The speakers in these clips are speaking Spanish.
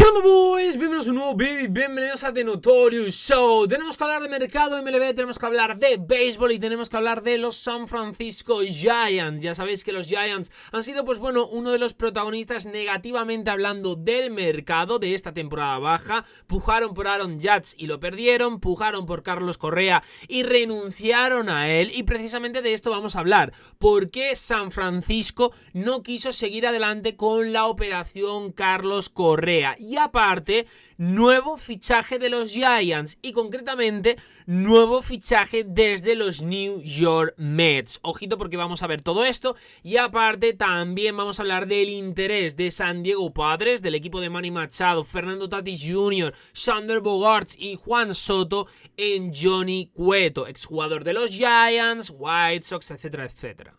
¿Qué onda, boys? Bienvenidos a un nuevo video y bienvenidos a The Notorious Show. Tenemos que hablar de mercado MLB, tenemos que hablar de béisbol y tenemos que hablar de los San Francisco Giants. Ya sabéis que los Giants han sido, pues bueno, uno de los protagonistas negativamente hablando del mercado de esta temporada baja. Pujaron por Aaron Judge y lo perdieron, pujaron por Carlos Correa y renunciaron a él. Y precisamente de esto vamos a hablar. ¿Por qué San Francisco no quiso seguir adelante con la operación Carlos Correa? Y aparte, nuevo fichaje de los Giants y concretamente nuevo fichaje desde los New York Mets. Ojito porque vamos a ver todo esto y aparte también vamos a hablar del interés de San Diego Padres, del equipo de Manny Machado, Fernando Tatis Jr., Xander Bogaerts y Juan Soto en Johnny Cueto, exjugador de los Giants, White Sox, etcétera, etcétera.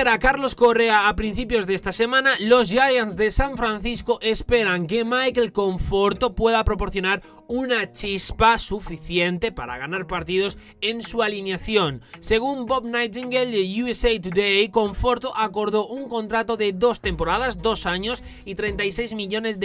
A Carlos Correa a principios de esta semana, los Giants de San Francisco esperan que Michael Conforto pueda proporcionar una chispa suficiente para ganar partidos en su alineación. Según Bob Nightingale de USA Today, Conforto acordó un contrato de 2 temporadas, 2 años y $36 millones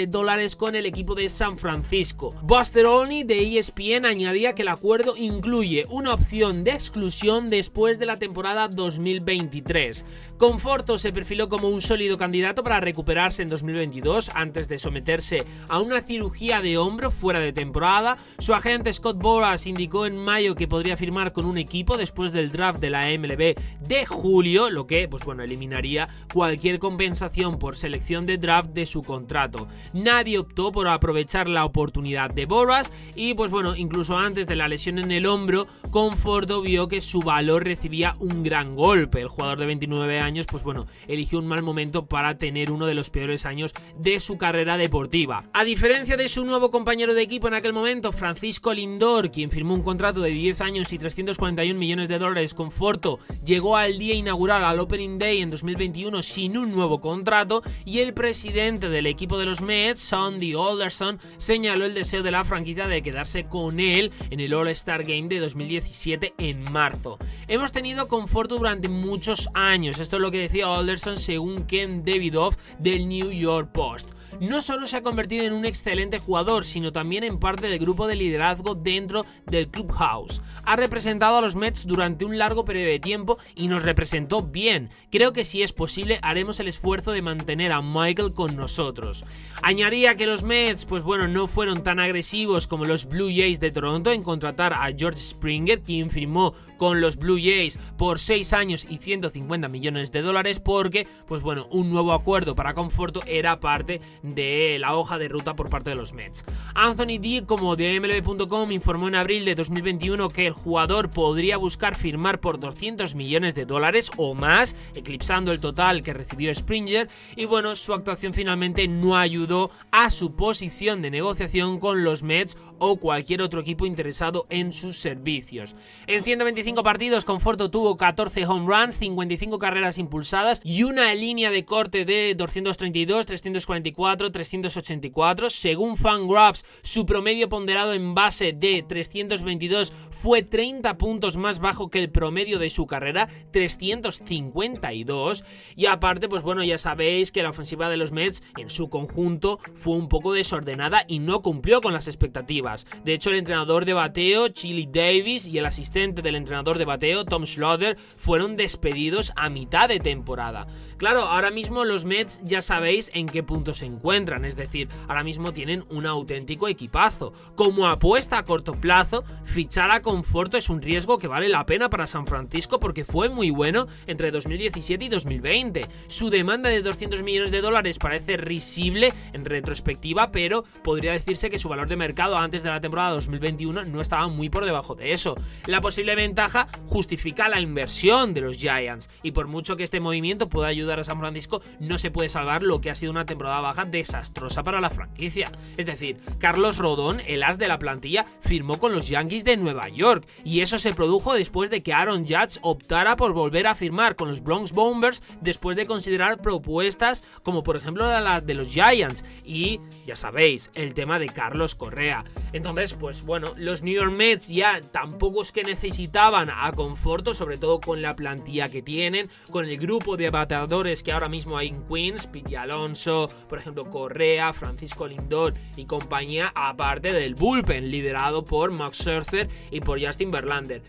con el equipo de San Francisco. Buster Olney de ESPN añadía que el acuerdo incluye una opción de exclusión después de la temporada 2023. Conforto se perfiló como un sólido candidato para recuperarse en 2022 antes de someterse a una cirugía de hombro fuera de temporada. Su agente Scott Boras indicó en mayo que podría firmar con un equipo después del draft de la MLB de julio, lo que, pues bueno, eliminaría cualquier compensación por selección de draft de su contrato. Nadie optó por aprovechar la oportunidad de Boras y, pues bueno, incluso antes de la lesión en el hombro, Conforto vio que su valor recibía un gran golpe. El jugador de 29 años, pues bueno, eligió un mal momento para tener uno de los peores años de su carrera deportiva. A diferencia de su nuevo compañero de equipo en aquel momento, Francisco Lindor, quien firmó un contrato de 10 años y $341 millones, Conforto llegó al día inaugural, al Opening Day en 2021 sin un nuevo contrato y el presidente del equipo de los Mets, Sandy Alderson, señaló el deseo de la franquicia de quedarse con él en el All-Star Game de 2017 en marzo. Hemos tenido Conforto durante muchos años, esto es lo que decía Alderson según Ken Davidoff del New York Post. No solo se ha convertido en un excelente jugador, sino también en parte del grupo de liderazgo dentro del clubhouse. Ha representado a los Mets durante un largo periodo de tiempo y nos representó bien. Creo que si es posible haremos el esfuerzo de mantener a Michael con nosotros. Añadía que los Mets, pues bueno, no fueron tan agresivos como los Blue Jays de Toronto en contratar a George Springer, quien firmó con los Blue Jays por 6 años y $150 millones porque, pues bueno, un nuevo acuerdo para Conforto era parte de la hoja de ruta por parte de los Mets. Anthony D, como de MLB.com, informó en abril de 2021 que el jugador podría buscar firmar por $200 millones o más, eclipsando el total que recibió Springer, y bueno, su actuación finalmente no ayudó a su posición de negociación con los Mets o cualquier otro equipo interesado en sus servicios. En 125 partidos, Conforto tuvo 14 home runs, 55 carreras impulsadas y una línea de corte de 232, 344, 384. Según Fangraphs, su promedio ponderado en base de 322 fue 30 puntos más bajo que el promedio de su carrera, 352. Y aparte, pues bueno, ya sabéis que la ofensiva de los Mets en su conjunto fue un poco desordenada y no cumplió con las expectativas. De hecho, el entrenador de bateo, Chili Davis, y el asistente del entrenador de bateo, Tom Schlotter, fueron despedidos a mitad de temporada. Claro, ahora mismo los Mets ya sabéis en qué punto se encuentran, es decir, ahora mismo tienen un auténtico equipazo. Como apuesta a corto plazo, fichar a Conforto es un riesgo que vale la pena para San Francisco porque fue muy bueno entre 2017 y 2020. Su demanda de $200 millones parece risible en retrospectiva, pero podría decirse que su valor de mercado antes de la temporada 2021 no estaba muy por debajo de eso. La posible ventaja justifica la inversión de los Giants y por mucho que este movimiento pueda ayudar a San Francisco, no se puede salvar lo que ha sido una temporada baja desastrosa para la franquicia. Es decir, Carlos Rodón, el as de la plantilla, firmó con los Yankees de Nueva York, y eso se produjo después de que Aaron Judge optara por volver a firmar con los Bronx Bombers después de considerar propuestas como por ejemplo la de los Giants, y ya sabéis, el tema de Carlos Correa. Entonces, pues bueno, los New York Mets ya tampoco es que necesitaban a Conforto, sobre todo con la plantilla que tienen, con el grupo de bateadores que ahora mismo hay en Queens, Pete Alonso, por ejemplo Correa, Francisco Lindor y compañía, aparte del bullpen liderado por Max Scherzer y por Justin Verlander.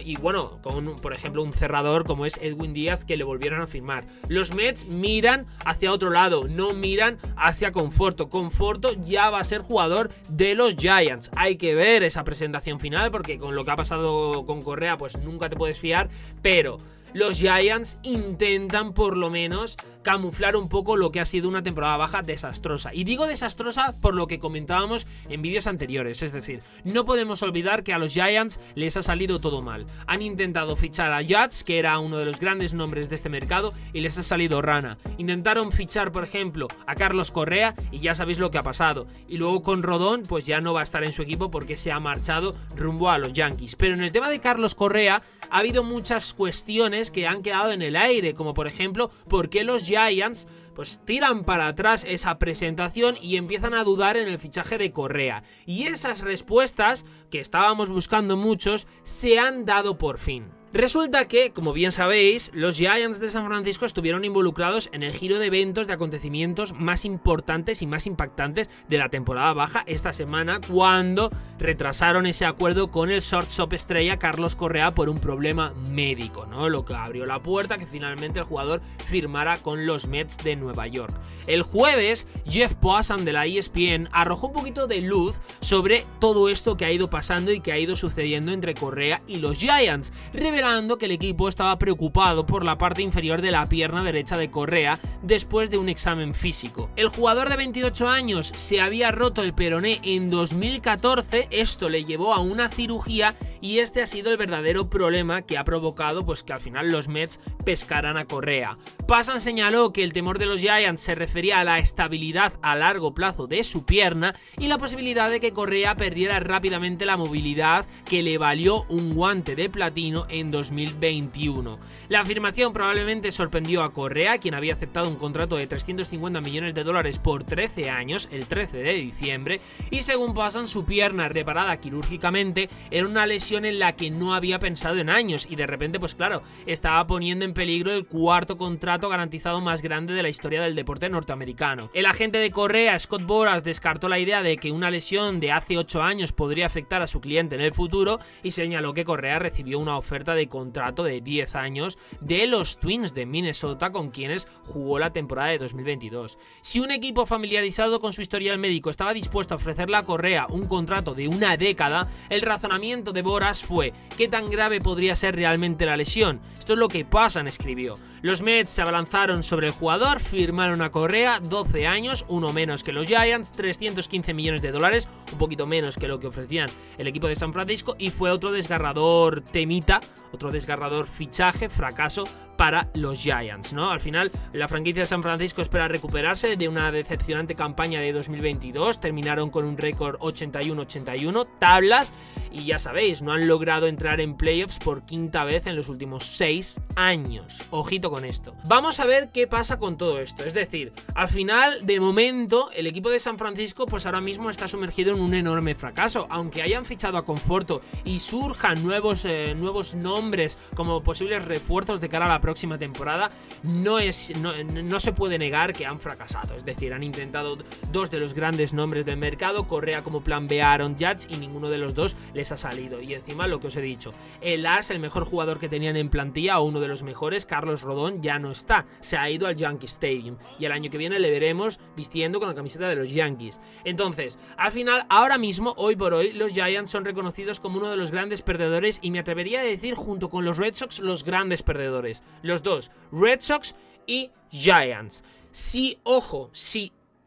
Y bueno, con por ejemplo un cerrador como es Edwin Díaz, que le volvieron a firmar. Los Mets miran hacia otro lado, no miran hacia Conforto. Conforto ya va a ser jugador de los Giants. Hay que ver esa presentación final, porque con lo que ha pasado con Correa pues nunca te puedes fiar, pero los Giants intentan por lo menos camuflar un poco lo que ha sido una temporada baja desastrosa. Y digo desastrosa por lo que comentábamos en vídeos anteriores, es decir, no podemos olvidar que a los Giants les ha salido todo mal. Han intentado fichar a Judge, que era uno de los grandes nombres de este mercado, y les ha salido rana. Intentaron fichar, por ejemplo, a Carlos Correa y ya sabéis lo que ha pasado. Y luego con Rodón, pues ya no va a estar en su equipo porque se ha marchado rumbo a los Yankees. Pero en el tema de Carlos Correa ha habido muchas cuestiones que han quedado en el aire, como por ejemplo, ¿por qué los Giants pues tiran para atrás esa presentación y empiezan a dudar en el fichaje de Correa? Y esas respuestas, que estábamos buscando muchos, se han dado por fin. Resulta que, como bien sabéis, los Giants de San Francisco estuvieron involucrados en el giro de eventos, de acontecimientos más importantes y más impactantes de la temporada baja esta semana, cuando retrasaron ese acuerdo con el shortstop estrella Carlos Correa por un problema médico, ¿no? Lo que abrió la puerta que finalmente el jugador firmara con los Mets de Nueva York. El jueves, Jeff Passan de la ESPN arrojó un poquito de luz sobre todo esto que ha ido pasando y que ha ido sucediendo entre Correa y los Giants, revelando que el equipo estaba preocupado por la parte inferior de la pierna derecha de Correa después de un examen físico. El jugador de 28 años se había roto el peroné en 2014, esto le llevó a una cirugía y este ha sido el verdadero problema que ha provocado pues que al final los Mets pescaran a Correa. Passan señaló que el temor de los Giants se refería a la estabilidad a largo plazo de su pierna y la posibilidad de que Correa perdiera rápidamente la movilidad que le valió un guante de platino en 2021. La afirmación probablemente sorprendió a Correa, quien había aceptado un contrato de $350 millones por 13 años, el 13 de diciembre, y según Passan, su pierna reparada quirúrgicamente era una lesión en la que no había pensado en años y de repente, pues claro, estaba poniendo en peligro el cuarto contrato garantizado más grande de la historia del deporte norteamericano. El agente de Correa, Scott Boras, descartó la idea de que una lesión de hace 8 años podría afectar a su cliente en el futuro y señaló que Correa recibió una oferta de contrato de 10 años de los Twins de Minnesota, con quienes jugó la temporada de 2022. Si un equipo familiarizado con su historial médico estaba dispuesto a ofrecerle a Correa un contrato de una década, el razonamiento de Boras fue: ¿qué tan grave podría ser realmente la lesión? Esto es lo que Passan escribió. Los Mets se abalanzaron sobre el jugador, firmaron a Correa, 12 años, uno menos que los Giants, $315 millones, un poquito menos que lo que ofrecían el equipo de San Francisco, y fue otro desgarrador temita, otro desgarrador fichaje, fracaso para los Giants, ¿no? Al final, la franquicia de San Francisco espera recuperarse de una decepcionante campaña de 2022, terminaron con un récord 81-81, tablas, y ya sabéis, no han logrado entrar en playoffs por quinta vez en los últimos 6 años. Ojito con esto. Vamos a ver qué pasa con todo esto, es decir, al final, de momento, el equipo de San Francisco pues ahora mismo está sumergido en un enorme fracaso, aunque hayan fichado a Conforto y surjan nuevos nombres como posibles refuerzos de cara a la próxima temporada, no se puede negar que han fracasado. Es decir, han intentado dos de los grandes nombres del mercado, Correa como plan B, Aaron Judge, y ninguno de los dos les ha salido. Y encima, lo que os he dicho, el mejor jugador que tenían en plantilla, o uno de los mejores, Carlos Rodón, ya no está, se ha ido al Yankee Stadium y el año que viene le veremos vistiendo con la camiseta de los Yankees. Entonces, al final, ahora mismo, hoy por hoy, los Giants son reconocidos como uno de los grandes perdedores, y me atrevería a decir, junto con los Red Sox, los grandes perdedores. Los dos, Red Sox y Giants. Si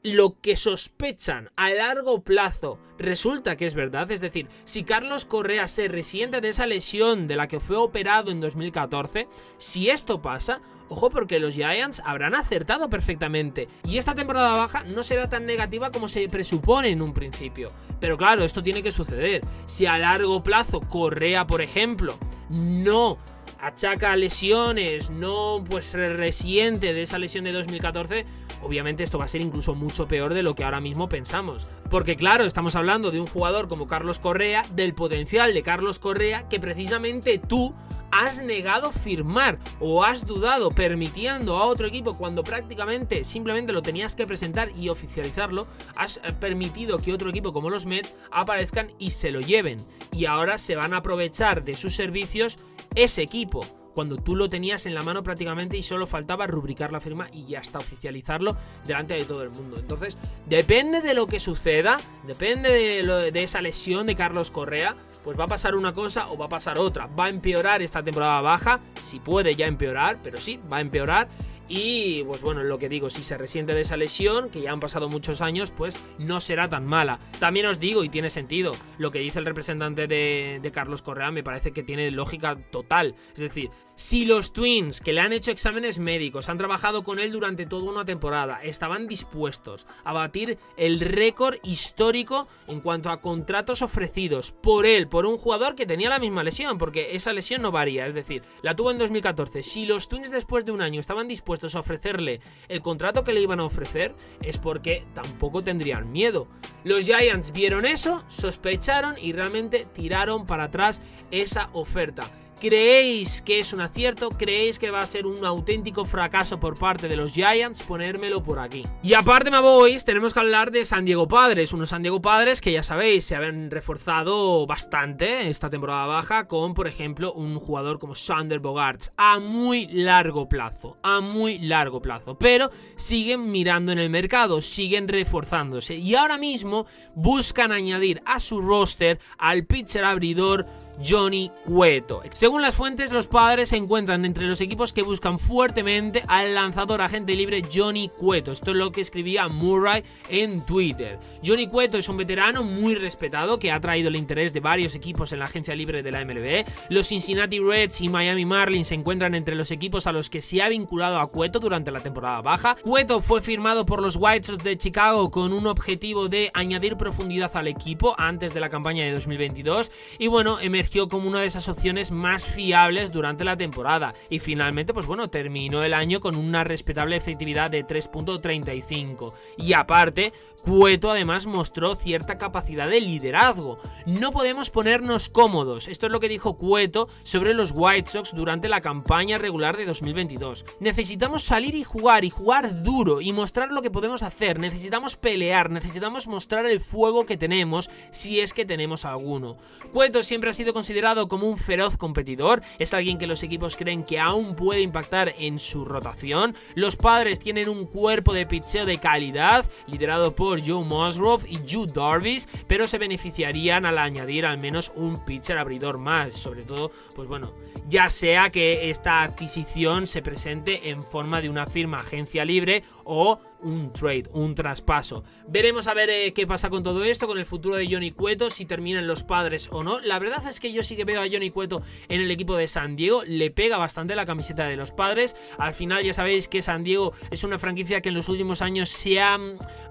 lo que sospechan a largo plazo resulta que es verdad, es decir, si Carlos Correa se resiente de esa lesión de la que fue operado en 2014, si esto pasa, ojo, porque los Giants habrán acertado perfectamente y esta temporada baja no será tan negativa como se presupone en un principio. Pero claro, esto tiene que suceder. Si a largo plazo Correa, por ejemplo, no achaca lesiones, no pues resiente de esa lesión de 2014, obviamente esto va a ser incluso mucho peor de lo que ahora mismo pensamos. Porque claro, estamos hablando de un jugador como Carlos Correa, del potencial de Carlos Correa, que precisamente tú has negado firmar o has dudado permitiendo a otro equipo cuando prácticamente simplemente lo tenías que presentar y oficializarlo. Has permitido que otro equipo como los Mets aparezcan y se lo lleven, y ahora se van a aprovechar de sus servicios ese equipo, cuando tú lo tenías en la mano prácticamente y solo faltaba rubricar la firma y ya está, oficializarlo delante de todo el mundo. Entonces, depende de lo que suceda, depende de esa lesión de Carlos Correa, pues va a pasar una cosa o va a pasar otra. Va a empeorar esta temporada baja, si puede ya empeorar, pero sí, va a empeorar. Y pues bueno, lo que digo, si se resiente de esa lesión, que ya han pasado muchos años, pues no será tan mala. También os digo, y tiene sentido, lo que dice el representante de Carlos Correa me parece que tiene lógica total. Es decir, si los Twins, que le han hecho exámenes médicos, han trabajado con él durante toda una temporada, estaban dispuestos a batir el récord histórico en cuanto a contratos ofrecidos por él, por un jugador que tenía la misma lesión, porque esa lesión no varía, es decir, la tuvo en 2014. Si los Twins después de un año estaban dispuestos a ofrecerle el contrato que le iban a ofrecer, es porque tampoco tendrían miedo. Los Giants vieron eso, sospecharon y realmente tiraron para atrás esa oferta. ¿Creéis que es un acierto? ¿Creéis que va a ser un auténtico fracaso por parte de los Giants? Ponérmelo por aquí. Y aparte, my boys, tenemos que hablar de San Diego Padres. Unos San Diego Padres que ya sabéis, se habían reforzado bastante esta temporada baja con, por ejemplo, un jugador como Xander Bogaerts a muy largo plazo. Pero siguen mirando en el mercado, siguen reforzándose. Y ahora mismo buscan añadir a su roster al pitcher abridor Johnny Cueto. Según las fuentes, los Padres se encuentran entre los equipos que buscan fuertemente al lanzador agente libre Johnny Cueto. Esto es lo que escribía Murray en Twitter. Johnny Cueto es un veterano muy respetado que ha traído el interés de varios equipos en la agencia libre de la MLB. Los Cincinnati Reds y Miami Marlins se encuentran entre los equipos a los que se ha vinculado a Cueto durante la temporada baja. Cueto fue firmado por los White Sox de Chicago con un objetivo de añadir profundidad al equipo antes de la campaña de 2022 y bueno, emergió como una de esas opciones más fiables durante la temporada y finalmente pues bueno, terminó el año con una respetable efectividad de 3.35 y aparte Cueto además mostró cierta capacidad de liderazgo. No podemos ponernos cómodos, esto es lo que dijo Cueto sobre los White Sox durante la campaña regular de 2022. Necesitamos salir y jugar duro y mostrar lo que podemos hacer, necesitamos pelear, necesitamos mostrar el fuego que tenemos si es que tenemos alguno. Cueto siempre ha sido considerado como un feroz competidor, es alguien que los equipos creen que aún puede impactar en su rotación. Los Padres tienen un cuerpo de pitcheo de calidad, liderado por Joe Musgrove y Yu Darvish, pero se beneficiarían al añadir al menos un pitcher abridor más, sobre todo, pues bueno, ya sea que esta adquisición se presente en forma de una firma agencia libre o un trade, un traspaso. Veremos a ver qué pasa con todo esto, con el futuro de Johnny Cueto, si terminan los Padres o no. La verdad es que yo sí que veo a Johnny Cueto en el equipo de San Diego, le pega bastante la camiseta de los Padres. Al final ya sabéis que San Diego es una franquicia que en los últimos años se ha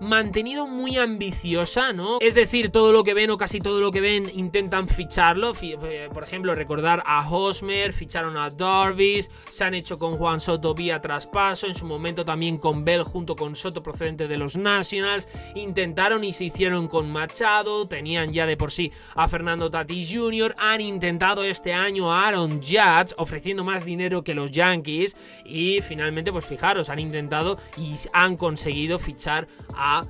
mantenido muy ambiciosa, ¿no? Es decir, todo lo que ven o casi todo lo que ven intentan ficharlo. Por ejemplo, recordar a Hosmer, ficharon a Darvish, se han hecho con Juan Soto vía traspaso, en su momento también con Bell junto con Soto procedente de los Nationals, intentaron y se hicieron con Machado, tenían ya de por sí a Fernando Tatis Jr., han intentado este año a Aaron Judge ofreciendo más dinero que los Yankees y finalmente pues fijaros, han intentado y han conseguido fichar a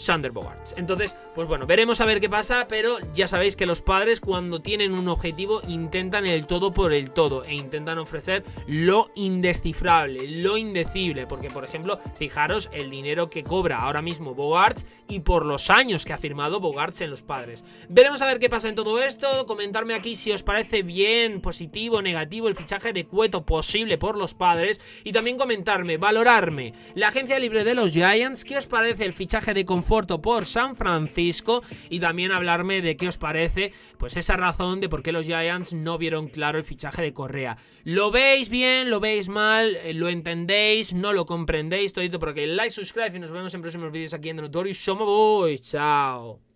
Sander Bogaerts. Entonces, pues bueno, veremos a ver qué pasa, pero ya sabéis que los padres cuando tienen un objetivo intentan el todo por el todo e intentan ofrecer lo indescifrable, lo indecible, porque por ejemplo, fijaros el dinero que cobra ahora mismo Bogaerts y por los años que ha firmado Bogaerts en los padres. Veremos a ver qué pasa en todo esto, comentarme aquí si os parece bien, positivo, negativo el fichaje de Cueto posible por los padres y también comentarme, valorarme la agencia libre de los Giants, qué os parece el fichaje de Conforto por San Francisco y también hablarme de qué os parece pues esa razón de por qué los Giants no vieron claro el fichaje de Correa. ¿Lo veis bien? ¿Lo veis mal? ¿Lo entendéis? ¿No lo comprendéis? Todito por aquí. Like, subscribe y nos vemos en próximos vídeos aquí en The Notorious Shomo Boys. Chao.